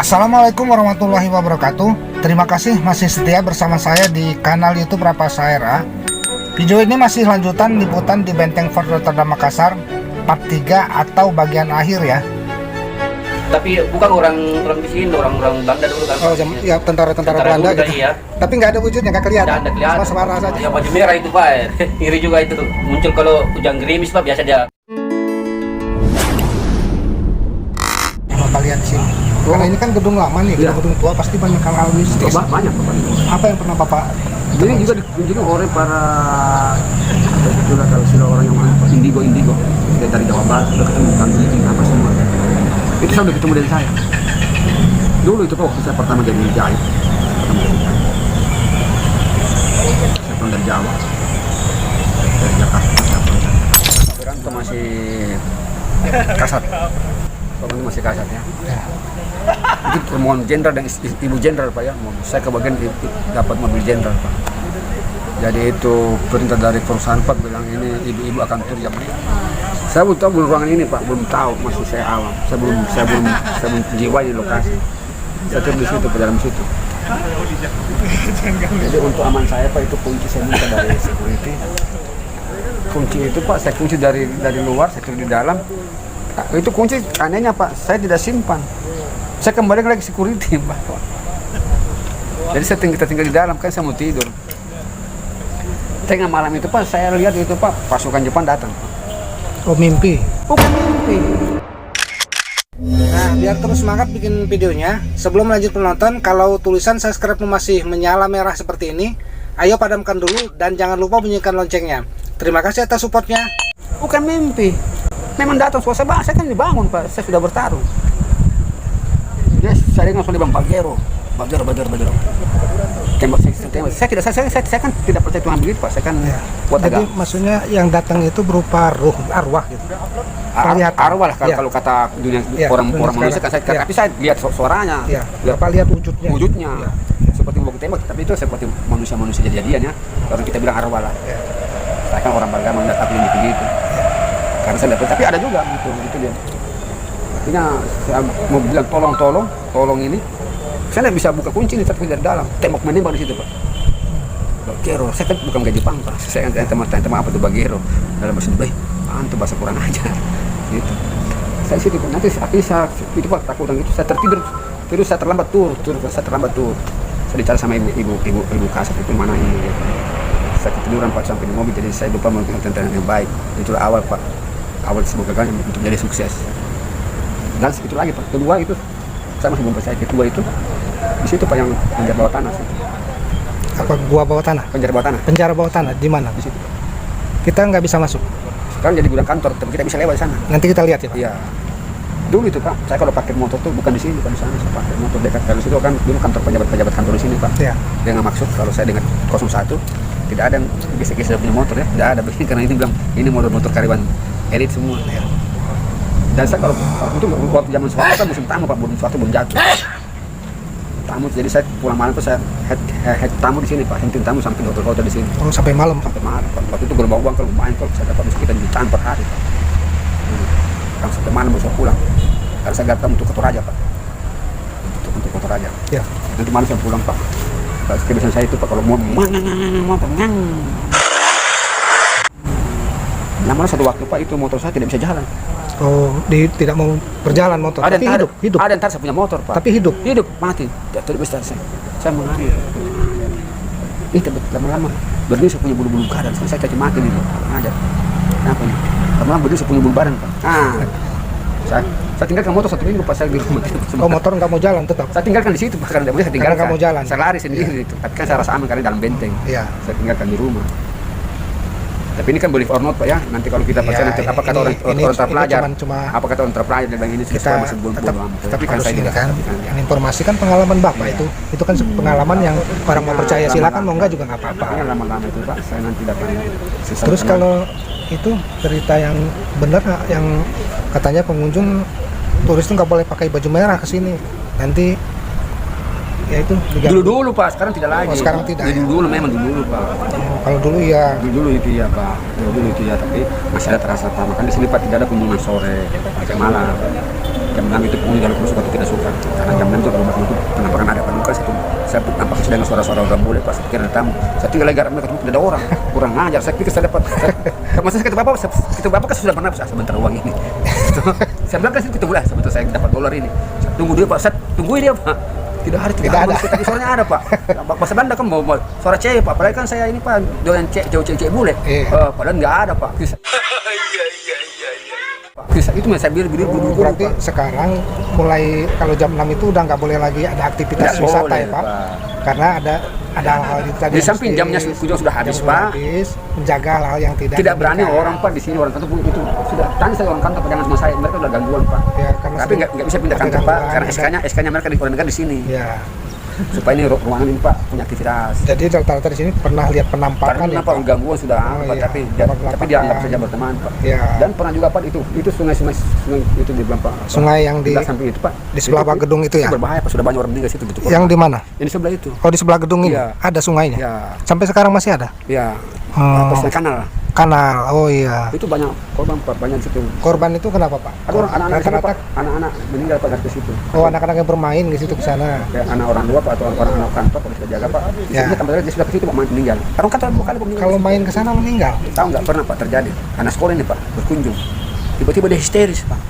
Assalamualaikum warahmatullahi wabarakatuh. Terima kasih masih setia bersama saya di kanal YouTube Rapa Saera. Video ini masih lanjutan liputan di Benteng Fort Rotterdam Makassar part 3 atau bagian akhir ya. Tapi bukan orang di sini, orang Belanda dulu kan. Oh, ya tentara Belanda gitu. Iya. Tapi nggak ada wujudnya, nggak kelihatan. Nggak kelihatan. Cuma suara saja. Yang baju merah itu Pak, iri juga itu. Muncul kalau hujan gerimis Pak, biasa dia. Bapak lihat di sini. Karena ini kan gedung lama nih, gedung tua, pasti banyak hal mistis. Banyak Bapak. Apa yang pernah Bapak? Ini juga dikunjungi oleh para juga kalau sudah orang yang indigo dari Jawa Barat sudah ketemu kami apa semua. Itu saya udah ketemu dari saya. Dulu itu waktu saya pertama jadi jahit. Saya pernah dari Jawa, dari Jakarta. Itu masih kasat. Orang masih kasat ya. Itu mohon jenderal dan ibu jenderal Pak ya. Saya kebagian dapat mobil jenderal Pak. Jadi itu perintah dari perusahaan Pak bilang ini ibu-ibu akan turun. Saya belum tahu ruangan ini Pak, belum tahu, masih saya awam. Saya belum jiwa di lokasi. Saya turun di situ, ke dalam situ. Jadi untuk aman saya Pak, itu kunci saya minta dari security. Kunci itu Pak, saya kunci dari luar, saya turun di dalam. Itu kunci anehnya Pak, saya tidak simpan. Saya kembali lagi security Pak. Jadi kita tinggal di dalam, kan saya mau tidur. Tengah malam itu Pak, saya lihat itu Pak, pasukan Jepang datang. Oh, mimpi. Bukan mimpi. Nah, biar terus semangat bikin videonya, sebelum lanjut menonton, kalau tulisan subscribe masih menyala merah seperti ini, ayo padamkan dulu dan jangan lupa bunyikan loncengnya. Terima kasih atas supportnya. Bukan mimpi. Memang datang suasana, saya kan dibangun Pak, saya sudah bertarung. Yes, saya dengar suara Bang Bagero. Tembak saya kan tidak percaya Tuhan begitu Pak, saya kan buat Jadi maksudnya yang datang itu berupa ruh, arwah gitu. Arwah lah kalau kata dunia orang manusia kan saya tapi saya lihat suaranya. Iya. Bapak lihat wujudnya. Wujudnya. Seperti bukti tembak, tapi itu seperti manusia jadi-jadian ya. Orang kita bilang arwah lah. Saya kan orang beragama enggak tapi begitu. Karena saya dapat, tapi ada juga gitu dia. Artinya saya mau bilang tolong ini. Saya tidak bisa buka kunci ini tapi dari dalam. Tembok menembak di situ Pak. Bagero, saya kan bukan gaji Jepang Pak. Saya kan teman apa tuh Bagero. Dalam bahasa baik, itu bahasa kurang ajar. Gitu. Saya situ nanti saya itu Pak takutan gitu. Saya terus saya terlambat tur. Saya bicara sama ibu kasat itu mana ini. Gitu. Saya ketiduran Pak sampai di mobil, jadi saya lupa melakukan tentang yang baik. Itulah awal Pak. Awal semoga gagal untuk jadi sukses. Dan itu lagi Pak. Kedua itu saya masih belum percaya. Kedua itu di situ Pak yang penjara bawah tanah. Apa gua bawah tanah? Penjara bawah tanah. Penjara bawah tanah di mana? Di situ. Kita nggak bisa masuk. Sekarang jadi gudang kantor, tapi kita bisa lewat di sana. Nanti kita lihat ya Pak. Iya. Dulu itu Pak, saya kalau pakai motor tuh bukan di sini, bukan di sana. Saya pakai motor dekat dari situ kan dulu kantor pejabat kantor di sini Pak. Iya. Dengan maksud kalau saya dengan 01 tidak ada yang geser-geser punya motor ya, tidak ada begini karena ini bilang ini motor karyawan elit semua. Ya. Dan saya kalau itu waktu zaman suatu kan musim tamu Pak, suatu belum jatuh. Tamu, jadi saya pulang malam tuh saya head tamu di sini Pak, hentin tamu sampai hotel di sini. Oh, sampai malam. Sampai malam. Waktu itu gelombang uang kalau main kalau saya dapat sekitar jutaan per hari Pak. Kan sampai malam baru saya pulang. Karena saya datang untuk Kotoraja Pak. Untuk Kotoraja. Ya. Nanti malam saya pulang Pak. Kebiasaan saya itu Pak kalau mau pengang. Namun satu waktu Pak itu motor saya tidak bisa jalan. Oh, tidak mau berjalan motor. Ada tapi hidup. Ada ntar saya punya motor Pak. Tapi hidup Mati. Tidak bisa saya mengalir. Lama-lama berdiri saya punya bulu-bulu badan. Saya caci maki nih Pak. Aja. Kenapa nih? Lama-lama berdiri saya punya bulu badan Pak. Saya tinggalkan motor 1 minggu Pak, saya di rumah. Oh, motor nggak mau jalan tetap? Saya tinggalkan di situ Pak, karena tidak boleh saya tinggalkan. Nggak mau jalan? Saya lari sendiri itu. Tapi kan saya rasa aman karena dalam benteng. Iya. Saya tinggalkan di rumah. Tapi ini kan boleh or not Pak ya. Nanti kalau kita percaya nanti apa kata orang terpelajar. Apa kata orang terpelajar dan ini kita masih belum. tapi kan saya tidak. Yang informasi kan pengalaman Bapak itu kan pengalaman yang orang mau percaya silakan, mau enggak juga nggak apa-apa. Lama-lama itu Pak, saya nanti datang. Terus kalau itu cerita yang benar yang katanya pengunjung turis itu nggak boleh pakai baju merah ke sini, nanti Ya itu diganti. Dulu Pak, sekarang tidak lagi. Oh, sekarang tidak, ya? Dulu memang dulu Pak. Kalau dulu ya Dulu itu ya Pak, dulu itu ya, tapi masih ada terasa Pak. Makanya di sini Pak tidak ada kunjungan sore, jam malam. Jam 6 itu pengunjung kalau suka atau tidak suka. Karena jam 6 itu rumah itu penampakan ada Pak. Saya nampak sedang suara-suara orang boleh Pak. Saya pikir ada tamu. Saya tinggal lagi ketemu tidak ada orang. Kurang ajar. Saya pikir saya dapat. Maksudnya kata bapak kan sudah pernah sebentar uang ini. Saya bilang kan kita boleh sebentar saya dapat dolar ini. Saya tunggu dia Pak. Saya tungguin dia Pak. Tidak ada. Tapi suaranya ada Pak. Bahasa Belanda kan mau suara cewek Pak. Padahal kan saya ini Pak doyan cewek bule. Padahal nggak ada Pak. Itu saya bilang berarti sekarang mulai kalau jam 6 itu udah nggak boleh lagi ada aktivitas Nggak wisata boleh, ya Pak. Pak. Karena ada hal-hal itu tadi. Di samping jamnya kunjung sudah habis Pak. Menjaga hal-hal yang Tidak berani orang Pak di sini orang kantor itu sudah tanya saya orang kantor jangan sama saya mereka udah gangguan Pak. Ya, karena tapi nggak bisa pindah kantor Pak karena SK-nya mereka di negara di sini. Ya. Supaya ini ruangan ini Pak punya aktivitas. Jadi rata-rata di sini pernah lihat penampakan ya Pak gangguan sudah Pak, iya. tapi dianggap saja berteman Pak. Ya. Dan pernah juga Pak itu sungai itu di belakang Pak. Sungai yang di samping itu Pak. Di sebelah Pak gedung itu ya. Berbahaya Pak sudah banyak orang meninggal situ gitu Pak. Yang di mana? Yang di sebelah itu. Oh di sebelah gedung ini Iya. ada sungainya. Ya. Sampai sekarang masih ada. Ya. Oh. Pas kanal. Kanal. Oh iya. Itu banyak korban Pak banyak situ. Korban itu kenapa Pak? Ada orang anak-anak situ, Rata-rata. Pak. Anak-anak meninggal Pak dari situ. Oh anak-anak yang bermain di situ ke sana. Kayak anak orang tua Pak atau orang anak kantor kalau sudah jaga Pak. Ya. Di tempat dia sudah ke situ Pak meninggal. Orang kantor 2 kali meninggal. Kalau main ke sana meninggal. Tahu nggak pernah Pak terjadi. Anak sekolah ini Pak berkunjung. Tiba-tiba dia histeris Pak.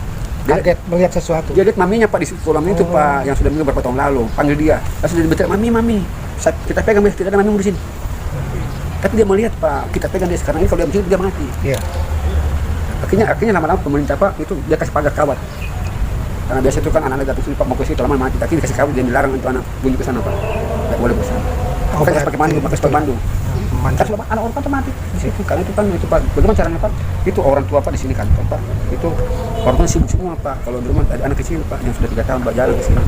Kaget melihat sesuatu. Dia lihat maminya Pak di kolam itu Pak yang sudah meninggal beberapa tahun lalu. Panggil dia. Lalu dia berteriak mami. Kita pegang tidak ada mami di sini. Tapi dia melihat Pak, kita pegang dia sekarang ini kalau dia begini dia mati. Iya. Akhirnya lama-lama pemerintah Pak itu dia kasih pagar kawat. Karena biasa itu kan anak-anak jatuh sini Pak mau ke situ lama mati, tapi dikasih kawat dia dilarang untuk anak bunyi ke sana Pak. Tidak boleh ke sana. Oh, Makanya pakai mandu, pakai sepatu mandu. Mantap. Terus anak orang kan mati di situ. Karena itu kan itu Pak. Bagaimana caranya Pak? Itu orang tua Pak di sini kantor Pak. Itu orang tua sibuk semua Pak. Kalau di rumah ada anak kecil Pak yang sudah 3 tahun Pak jalan ke sini.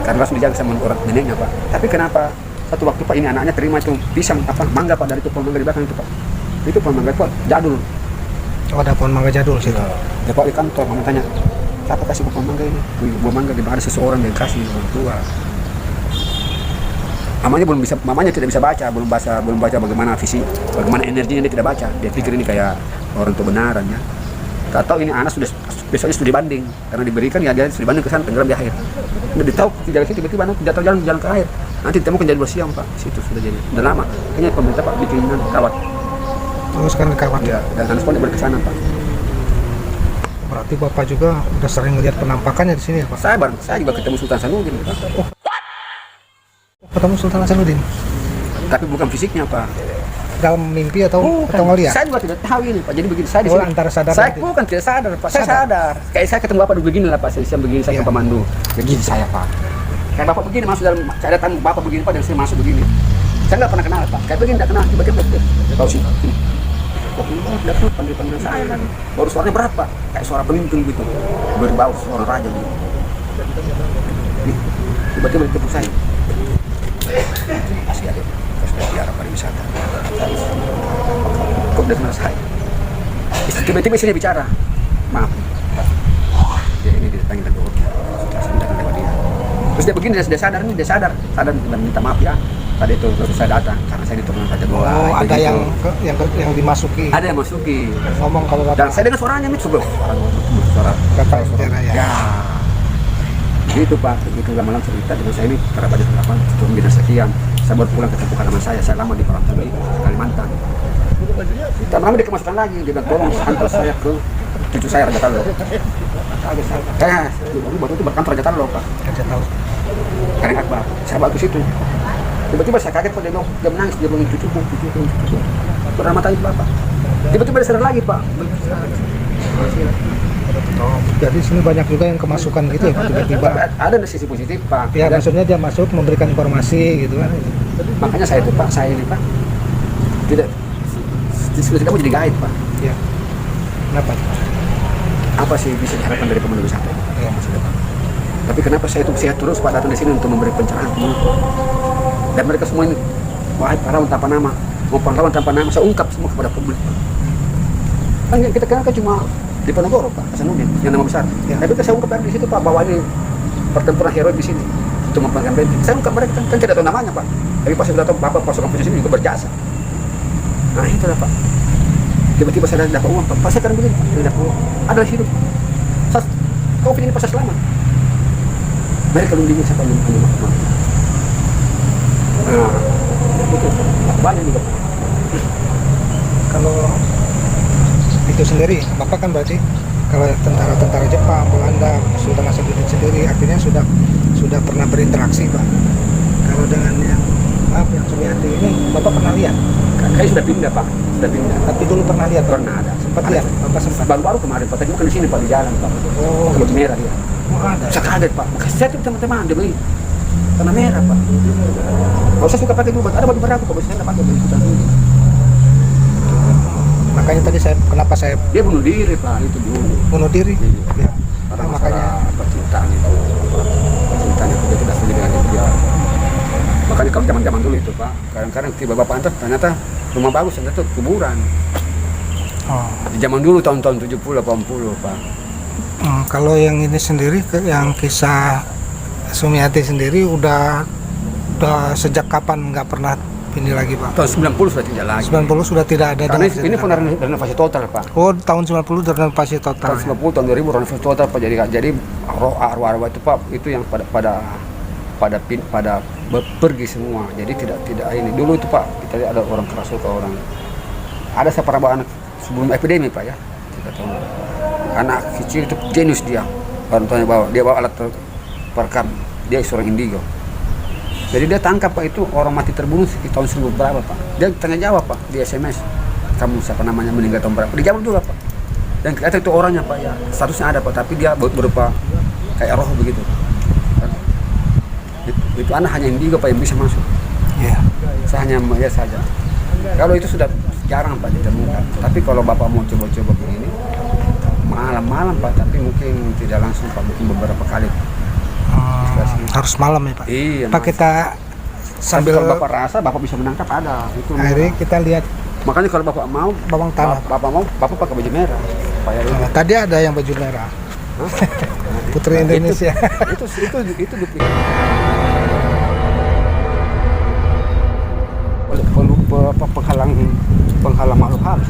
Karena langsung dijaga sama orang neneknya Pak. Tapi kenapa satu waktu Pak ini anaknya terima itu pisang mangga Pak dari itu pohon mangga di belakang itu Pak. Itu pohon mangga Pak jadul. Oh ada pohon mangga jadul situ. Dia Pak di kantor mama tanya siapa kasih pohon mangga ini? Buah mangga di ada seseorang yang kasih orang tua. Mamanya tidak bisa baca, belum baca bagaimana fisik, bagaimana energinya dia tidak baca. Dia pikir ini kayak orang tua benaran ya. Tak tahu ini anak sudah besoknya sudah dibanding karena diberikan ya dia sudah dibanding ke sana tenggelam di air. Udah ditahu tidak situ tiba-tiba anak jatuh jalan ke air. Nanti ditemukan jadi siang Pak. Situ sudah jadi. Udah lama. Kayaknya pemerintah Pak bikin kawat. Terus sekarang kawat. Ya, dan anak sekolah boleh ke sana Pak. Berarti Bapak juga udah sering melihat penampakannya di sini ya Pak? Saya juga ketemu Sultan Sanudin Pak. Ketemu Sultan Hasanuddin Tapi bukan fisiknya Pak. dalam mimpi atau ngelihat? Saya juga tidak tahu ini Pak. Jadi begini saya di Oh, sini. antara sadar Saya nanti. bukan tidak sadar Pak. Saya sadar. Kayak saya ketemu Bapak begini lah Pak. Saya begini saya Iya. ke pemandu. Begini saya Pak. Kayak Bapak begini masuk dalam saya datang Bapak begini Pak dan saya masuk begini. Saya nggak pernah kenal Pak. Kayak begini tidak kenal tiba-tiba tahu sih. Oh, tidak tahu panggil saya kan. Baru suaranya berat Pak. Kayak suara pemimpin gitu. Berbau suara raja gitu. Tiba-tiba ditepuk saya. Masih ada. Biara pariwisata. Kok udah kenal saya? Tiba-tiba sini bicara. Maaf. Dia ini didatangin ke dokter. Saya datang lewat dia. Terus dia begini, dia sadar dan minta maaf ya. Tadi itu terus saya datang karena saya diturunan saja bola. Oh ada gitu. yang dimasuki. Ada yang masuki. Ngomong kalau Dan Bapak saya dengar suaranya itu suara. Bapak bicara ya. Ya. Gitu Pak, begitu lama-lama cerita dengan saya ini kerabat berapa turun dinas sekian. Saya baru pulang ke kampung halaman saya lama di Parangtritis, Kalimantan. Dan lama dia kemasukan lagi, dia bilang tolong antar saya ke cucu saya Raja Talo. Kaget saya. Baru itu berkantor Raja Talo Pak. Kerja tahu. Kareng Akbar, saya bawa ke situ. Tiba-tiba saya kaget Pak, dia menangis, dia bilang cucuku. Pernah matanya Bapak. Tiba-tiba dia sadar lagi Pak. Oh, jadi sini banyak juga yang kemasukan gitu ya Pak tiba-tiba. Ada sisi positif Pak. Ya Dan maksudnya dia masuk memberikan informasi gitu kan. makanya saya itu Pak, saya ini Pak tidak mau jadi guide Pak. Iya. Kenapa? Apa sih bisa diharapkan dari pemandu wisata? Iya. Tapi kenapa saya itu sehat terus Pak datang di sini untuk memberi pencerahan dan mereka semua ini wahai pahlawan tanpa nama, mau pahlawan tanpa nama saya ungkap semua kepada publik. Kan kita kenal kan cuma di Ponorogo Pak, Hasanuddin yang nama besar. Ya. Tapi saya ungkap dari di situ Pak bahwa ini pertempuran heroik di sini untuk untuk membangun benteng. Saya bukan mereka kan tidak tahu namanya Pak. Tapi pas sudah tahu Bapak pasukan polisi juga berjasa. Nah itulah Pak. Tiba-tiba saya dapat uang Pak. Pas saya kan begini Pak, saya dapat uang. Adalah hidup. Kau pilih pasal selamat. Mereka belum bingung siapa yang belum maaf. Nah, itu banyak juga. Kalau itu sendiri, Bapak kan berarti kalau tentara-tentara Jepang, Belanda, Sultan Hasanuddin sendiri artinya sudah pernah berinteraksi Pak. Kalau dengan yang Sumiati ini Bapak pernah lihat? Saya sudah pindah Pak, sudah pindah. Tapi dulu pernah lihat Pak? Pernah ada. Sempat lihat? Bapak sempat? Baru-baru kemarin Pak, tadi bukan di sini Pak, di jalan Pak. Oh, Kalau merah ya. oh ada. Saya kaget Pak, makanya saya tuh teman-teman dia beli karena merah Pak. Kalau saya suka pakai dulu, ada baju berapa Pak, saya nggak pakai baju hitam dulu. Makanya tadi kenapa saya Dia bunuh diri Pak, itu dulu. bunuh diri? Ya. Karena Makanya percintaan itu, percintaan itu dia tidak setuju dengan itu dia. Makanya kalau zaman-zaman dulu itu Pak, kadang-kadang tiba bapak antar ternyata rumah bagus, ternyata kuburan. oh. Di zaman dulu tahun-tahun 70, 80 Pak. Kalau yang ini sendiri, yang kisah Sumiati sendiri udah sejak kapan nggak pernah ini lagi Pak? Tahun 90 sudah tidak lagi. 90 sudah tidak ada. Karena dengan ini sejarah. pun renovasi total Pak. Oh, tahun 90 renovasi total. Tahun 90 tahun 2000 renovasi total Pak. Jadi arwah-arwah itu Pak, itu yang pada pergi semua. Jadi tidak ini. Dulu itu Pak, kita lihat ada orang kerasukan, orang ada saya pernah bawa anak sebelum epidemi Pak ya. Kita tahu. Anak kecil itu jenius dia. Orang tuanya dia bawa alat perekam. Dia seorang indigo. Jadi dia tangkap Pak itu orang mati terbunuh di tahun 1000 berapa Pak. Dia tanya jawab Pak di SMS. Kamu siapa namanya meninggal tahun berapa? Dijawab juga Pak. Dan kelihatan itu orangnya Pak ya. Statusnya ada Pak, tapi dia berupa kayak roh begitu. Itu anak hanya indigo Pak yang bisa masuk. Iya. Saya hanya melihat saja. Kalau itu sudah jarang Pak ditemukan. Tapi kalau Bapak mau coba-coba begini, malam-malam Pak, tapi mungkin tidak langsung Pak, mungkin beberapa kali. Harus malam ya Pak? Iya. Pak, kita sambil kalau Bapak rasa Bapak bisa menangkap ada. Itu akhirnya kita lihat makanya kalau Bapak mau, bawang tanah. Bapak mau, Bapak pakai baju merah. Supaya Nah, tadi ada yang baju merah. Hah? Putri Indonesia. Itu duplik. Penghalang makhluk halus.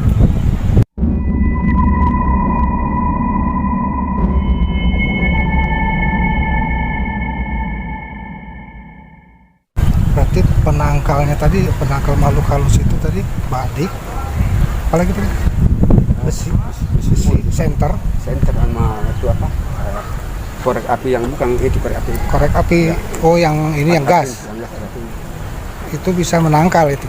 Berarti penangkalnya tadi, penangkal makhluk halus itu tadi badik. Apalagi tadi? Besi center, sama itu apa? Korek api yang bukan itu korek api. korek api. Ya. Oh, yang ini yang gas. Itu bisa menangkal itu.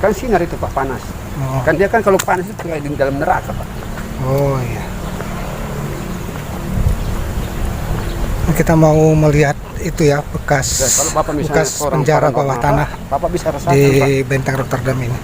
Kan sinar itu Pak, panas. Oh, Kan dia kan kalau panas itu kayak di dalam neraka Pak. oh iya. Kita mau melihat itu ya bekas Ya, kalau Bapak misalnya bekas penjara bawah tanah Bapak bisa rasakan Pak. di Benteng Rotterdam ini.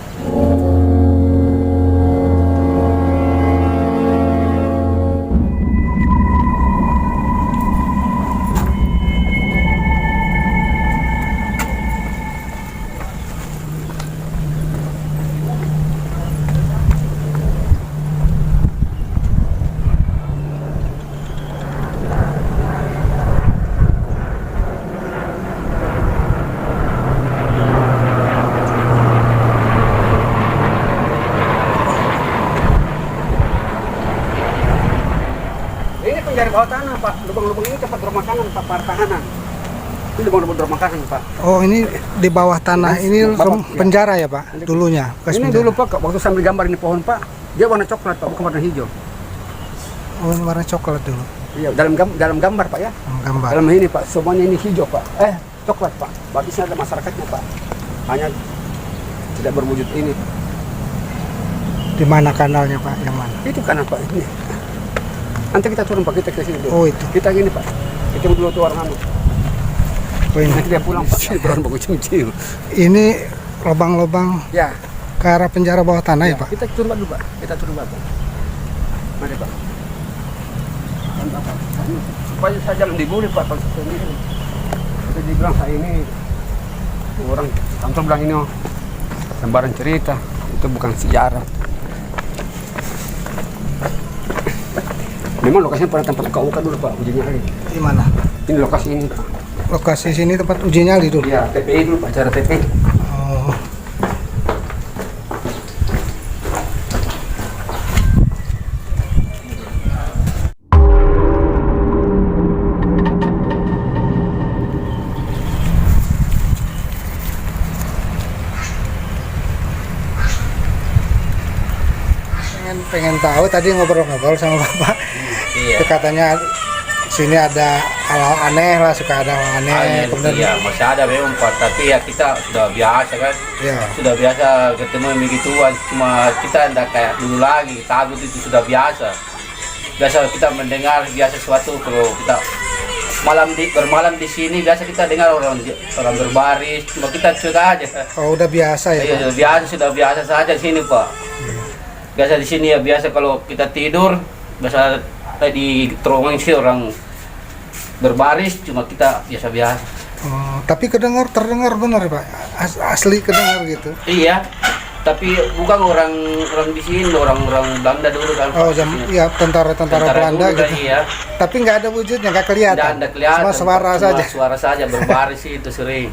Ini penjara bawah tanah Pak. Lubang-lubang ini tempat rumah makanan Pak, pertahanan. Ini lubang-lubang rumah makanan Pak. Oh, ini di bawah tanah ini Bawah, ya. penjara ya Pak dulunya. Bekas Ini penjara. dulu Pak, waktu sambil gambar ini pohon Pak, dia warna coklat Pak, bukan warna hijau. Oh, ini warna coklat dulu. Iya, dalam gambar Pak ya. Gambar. Dalam ini Pak, semuanya ini hijau Pak. Coklat Pak. Bagisnya ada masyarakatnya Pak. Hanya tidak berwujud ini. Di mana kanalnya Pak? Yang mana? Itu kan apa ini? Nanti kita turun Pak, kita ke sini dulu. Oh, itu. Kita gini Pak. Kita dulu tuh orang Oh, ini. Nanti dia pulang Pak. Orang bagus cium-cium. Ini lubang-lubang Ya. ke arah penjara bawah tanah ya Pak? Kita turun dulu Pak. Kita turun Pak. Mari Pak. Supaya saya jangan dibully Pak kalau seperti ini. Kita dibilang saya ini orang kantor bilang ini lembaran cerita, itu bukan sejarah. Memang lokasinya pada tempat KUK dulu Pak, uji nyali. Di mana? Ini lokasi ini Pak. lokasi sini tempat uji nyali dulu. Iya, TPI dulu Pak, acara TPI. Oh. Pengen tahu tadi ngobrol-ngobrol sama Bapak. Iya. Itu katanya sini ada hal aneh lah, suka ada hal aneh. Kemudian Iya, masih ada memang Pak, tapi ya kita sudah biasa kan. ya, Sudah biasa ketemu yang begituan, cuma kita tidak kayak dulu lagi, takut itu sudah biasa. Biasa kita mendengar biasa sesuatu kalau kita bermalam di sini biasa kita dengar orang berbaris, cuma kita suka aja. oh udah biasa ya, Iya, Pak? sudah biasa saja di sini Pak. Biasa di sini ya biasa kalau kita tidur, biasa di terowongan sih orang berbaris, cuma kita biasa-biasa. Oh, tapi terdengar benar ya, Pak? Asli kedengar gitu. Iya, tapi bukan orang di sini, orang Belanda dulu kan. Oh, ya tentara Belanda dulu, gitu. Iya. Tapi nggak ada wujudnya, nggak kelihatan. Tidak kelihatan. Cuma suara saja. Suara saja berbaris sih itu sering.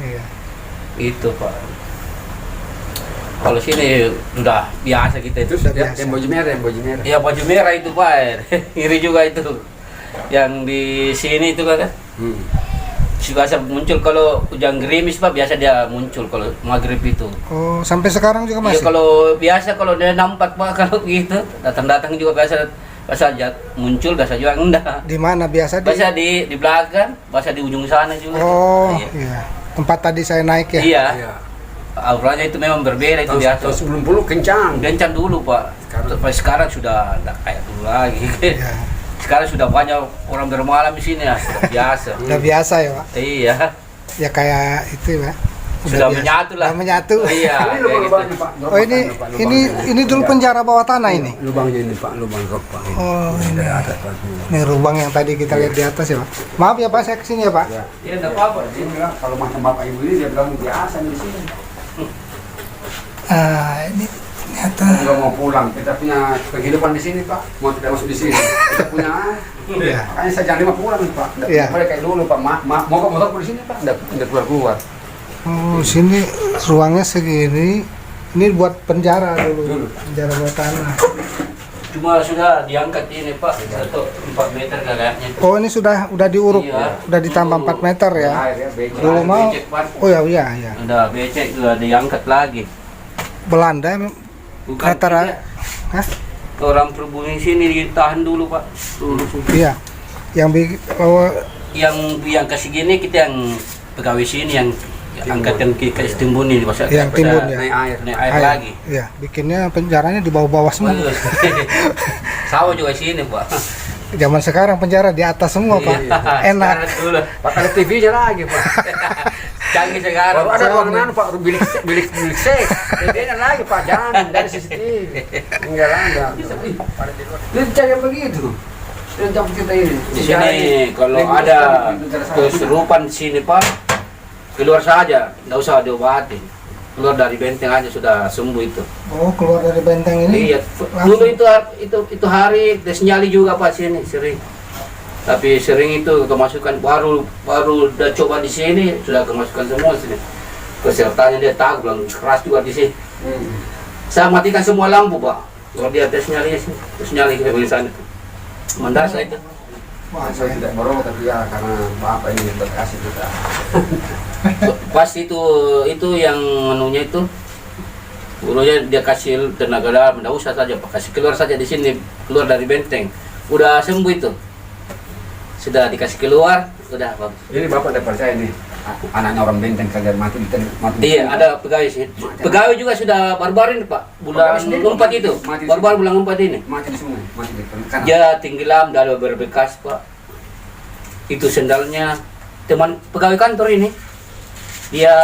Iya. Itu Pak. Kalau sini sudah biasa kita itu. Sudah Ya, biasa. yang baju merah, Ya baju merah itu Pak. Iri juga itu. Yang di sini itu kan. Hmm. Biasa muncul kalau hujan gerimis Pak, biasa dia muncul kalau maghrib itu. Oh, sampai sekarang juga Ya masih? kalau dia nampak Pak kalau gitu, datang juga biasa aja muncul, biasa juga enggak. Di mana biasa? Biasa di belakang, biasa di ujung sana juga. Oh, Iya. iya. Tempat tadi saya naik ya? Iya. Iya. Auranya itu memang berbeda itu Tahun biasa. sebelum puluh kencang. Gencan dulu Pak. Sekarang sudah enggak kayak dulu lagi. Iya. Sekarang sudah banyak orang bermalam di sini ya, sudah biasa. Udah biasa ya, Pak? Iya. Ya kayak itu ya. Sudah biasa. menyatu lah. Udah menyatu. Iya, Ini kayak gitu. lubang-lubangnya, Pak. Oh, ini dulu penjara bawah tanah ini. Lubangnya ini Pak, lubang rok Pak. Oh, ini. Dari atas Pak. Ini lubang yang tadi kita lihat di atas ya, Pak. Maaf ya, Pak, saya kesini ya, Pak. Ya. Iya, enggak apa-apa. Dia bilang kalau macam bapak ibu ini dia bilang biasa di sini. Ini ternyata. Nggak mau pulang, kita punya kehidupan di sini Pak. Mau tidak masuk di sini, kita punya. Iya. Makanya saya jangan lima pulang Pak. Nggak Iya. boleh kayak dulu Pak. Mau kamu di sini Pak, nggak keluar. Oh, sini ruangnya segini. Ini buat penjara dulu. Penjara bawah tanah. Cuma sudah diangkat ini Pak, 4 meter kayaknya. Oh, ini udah diuruk. Iya. Udah ditambah 4 meter ya. Air ya, becek. Dulu mau. Becek, Pak. Oh ya, iya. Udah becek, sudah diangkat lagi. Belanda Bukan rata-rata. tidak. Hah? Orang pribumi sini ditahan dulu Pak. Dulu. Iya. Oh, Yang kasih gini kita yang pegawai sini yang angkat yang kasih timbun ini pas Yang timbun ya. Naik air. naik air lagi. Iya, bikinnya penjaranya di bawah-bawah semua. Sawah juga sini Pak. Zaman sekarang penjara di atas semua, Pak. Iya, Enak. sekarang dulu. Pak ada TV-nya lagi Pak. Canggih sekarang. Baru ada ruangan Pak, bilik seks. TV-nya lagi Pak, jangan dari CCTV. Enggak ada. Dia cari yang begitu. Dia jam kita ini. Di sini kalau ada kesurupan di sini Pak, keluar saja, nggak usah diobati. Keluar dari benteng aja sudah sembuh itu. Oh, keluar dari benteng ini. Iya, dulu itu hari disenyali juga Pak sini sering. Tapi sering itu kemasukan baru udah coba di sini sudah kemasukan semua sini. Pesertanya dia tahu bilang keras juga di sini. Saya matikan semua lampu Pak. Kalau dia tes nyali sih, terus nyali ke sana itu. Mendasar itu. Wah, saya tidak merokok tapi ya karena bapak ini berkasih kita. Pas itu yang menunya itu gurunya dia kasih tenaga dalam, tidak usah saja Pak, kasih keluar saja di sini, keluar dari benteng, udah sembuh itu, sudah dikasih keluar, udah bagus. Ini bapak tidak percaya nih, anaknya orang benteng saja mati mati. Iya, ada pegawai sih, pegawai juga sudah baru-baru ini Pak, bulan empat itu, baru-baru bulan 4 ini, Mati di sungai, mati di kanan. dia tenggelam, dalam berbekas Pak, itu sendalnya teman pegawai kantor ini, dia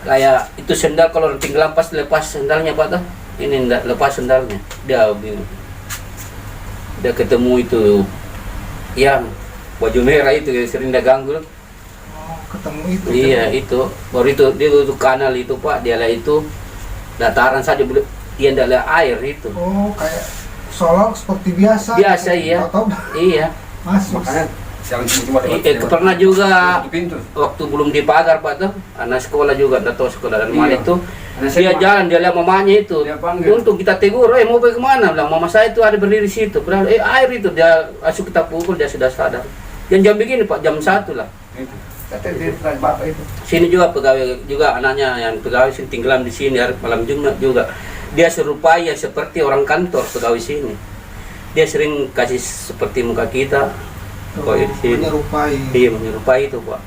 kayak itu sendal kalau tenggelam pas lepas sendalnya Pak tuh, ini enggak lepas sendalnya, dia bingung. Dia ketemu itu yang baju merah itu yang sering dia ganggu. Oh, ketemu itu. Iya itu, baru itu dia itu kanal itu Pak, dia lihat itu dataran saja, dia enggak lihat air itu. Oh, kayak seolah seperti biasa. Biasa iya. Tahu Iya. masuk. Makanya Jangan cuma Pernah juga pintu. waktu belum dipagar Pak tuh, anak sekolah juga, nggak tahu sekolah dari mana Iya. itu. Anak Dia SMA. jalan, dia lihat mamanya itu. Dia panggil. Untung kita tegur, mau pergi kemana? Bilang, mama saya itu ada berdiri di situ. Bilang, air itu, dia langsung kita pukul, dia sudah sadar. Yang jam begini Pak, jam 1 lah. Itu. Kata dia bapak itu. Sini juga pegawai, juga anaknya yang pegawai sini tinggalan di sini, hari malam Jumat juga. Dia serupai seperti orang kantor pegawai sini. Dia sering kasih seperti muka kita. Kok di sini. Menyerupai. Iya, menyerupai itu Pak.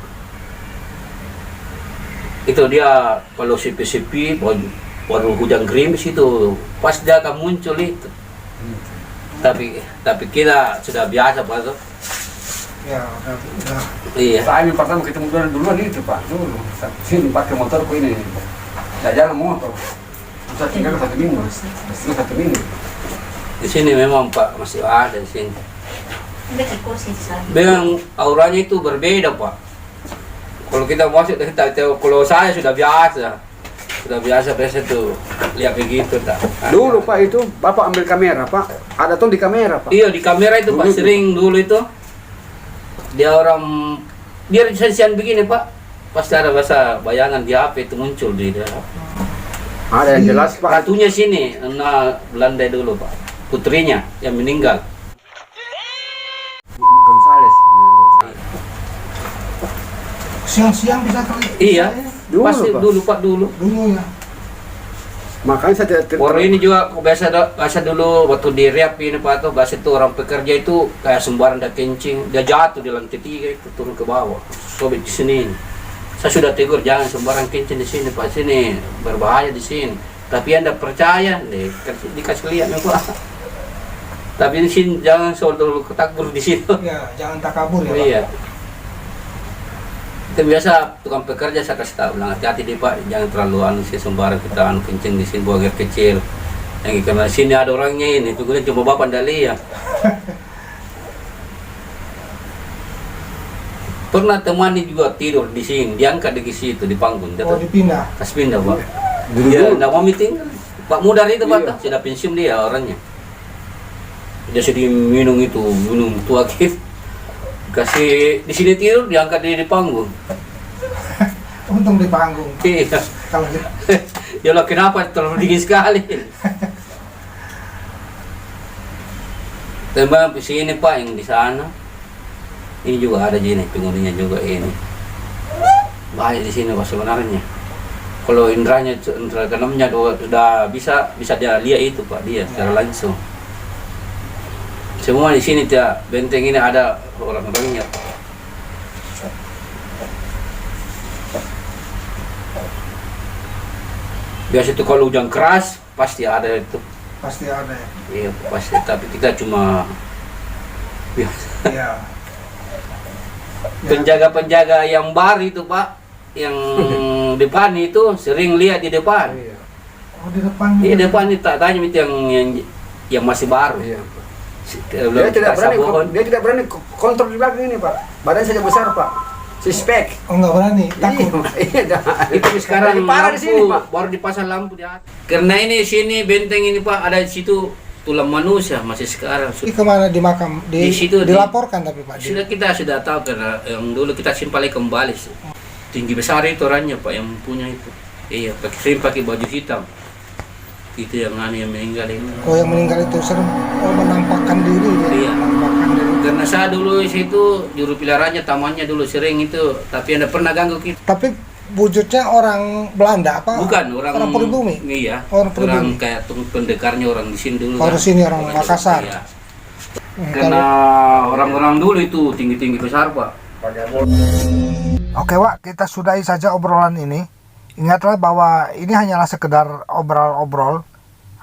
Itu dia kalau sepi-sepi, baru hujan gerimis itu, pas dia akan muncul itu. Tapi kita sudah biasa Pak tuh. Ya, udah. Iya. Saya yang pertama ketemu duluan itu Pak, dulu. Sini pakai motorku ini. Tidak jalan motor. Bisa tinggal 1 minggu. Setelah 1 minggu. Di sini memang Pak masih ada di sini. Ada kursi di sana. Memang auranya itu berbeda Pak. Kalau kita masuk, kalau saya sudah biasa tuh lihat begitu tak. Dulu Pak itu, Bapak ambil kamera Pak. Ada tuh di kamera Pak. Iya di kamera itu Pak, Dulu. sering dulu itu. Dia sensian begini Pak. Pasti ada bahasa bayangan di HP itu muncul di dalam. Ada yang jelas Pak. Kartunya sini, Belanda dulu Pak. Putrinya yang meninggal. Gonzales. Siang-siang bisa kali. Iya, Dulu, pasti Pak. dulu Pak dulu. Dulu ya. Makanya saya tidak Orang ini juga biasa dulu waktu di Riap ini Pak tuh, bahasa itu orang pekerja itu kayak sembarang dia kencing, dia jatuh di lantai 3 itu turun ke bawah, sobek di sini. Saya sudah tegur jangan sembarang kencing di sini Pak, sini berbahaya di sini. Tapi Anda percaya, dikasih lihat nih Pak. Tapi di sini jangan selalu ketakbur di situ. Ya, jangan takabur ya, Pak. Iya. Itu biasa tukang pekerja saya kasih tahu, bilang hati-hati deh Pak, jangan terlalu sih sembarang kita kencing di sini buang air kecil. Yang karena sini ada orangnya ini, itu cuma bapak ndak lihat. Pernah teman ini juga tidur di sini, diangkat di situ di panggung, dia Oh, dipindah. pas pindah Pak. Dulu. Dia ndak mau meeting. Pak Mudar itu Pak, Iya. tuh, sudah pensiun dia orangnya. Dia sedih minum tua kif. Kasih di sini tidur, diangkat di panggung. Untung di panggung. Iya. Kalau di Ya Allah, kenapa terlalu dingin sekali? Tembak di sini Pak, yang di sana. Ini juga ada gini, penghuninya juga ini. Baik di sini Pak sebenarnya. Kalau indra keenamnya sudah bisa dia lihat itu Pak, dia secara langsung. Semua di sini tiap benteng ini ada orang-orangnya. Biasa itu kalau hujan keras pasti ada itu. pasti ada ya. Iya pasti. Tapi kita cuma biasa. Iya. Penjaga-penjaga yang bar itu Pak, yang depan itu sering lihat di depan. Iya. Oh, di depan. Di depan itu tak tanya itu yang masih baru. Iya. Belum sabun. Dia tidak berani kontrol di belakang ini Pak. Badan saja besar Pak. Suspek. Oh, enggak berani, takut. Iya. Itu sekarang Lagi parah di sini Pak. baru dipasang lampu di atas. Karena ini sini benteng ini Pak ada di situ tulang manusia masih sekarang. Ini kemana di makam? Di situ, dilaporkan tapi Pak. Kita sudah tahu karena yang dulu kita simpan kembali. Tinggi besar itu orangnya Pak yang punya itu. Iya, sering pakai baju hitam. Itu yang meninggal ini. Oh, yang meninggal itu sering menampakkan diri ya. Iya. Menampakkan diri. Karena saya dulu di situ juru peliharaannya tamannya dulu sering itu, tapi Anda pernah ganggu kita. Tapi wujudnya orang Belanda apa? Bukan orang pribumi. Iya. Orang pribumi. Kayak pendekarnya orang di sini dulu. Orang sini, orang Makassar. Iya. Hmm, Karena orang-orang dulu itu tinggi-tinggi besar Pak. Oke Wak, kita sudahi saja obrolan ini. Ingatlah bahwa ini hanyalah sekedar obrol-obrol.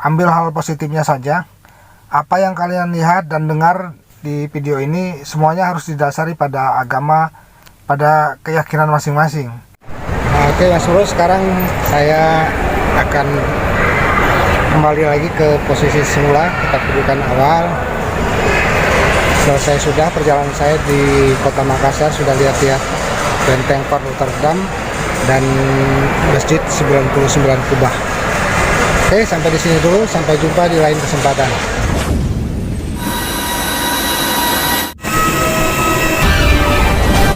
Ambil hal positifnya saja. Apa yang kalian lihat dan dengar di video ini semuanya harus didasari pada agama, pada keyakinan masing-masing. Nah, oke Mas Bro, sekarang saya akan kembali lagi ke posisi semula, kita kedudukan awal. Selesai sudah perjalanan saya di Kota Makassar, sudah lihat-lihat Benteng Fort Rotterdam dan Masjid 99 Kubah. Oke, sampai di sini dulu, sampai jumpa di lain kesempatan.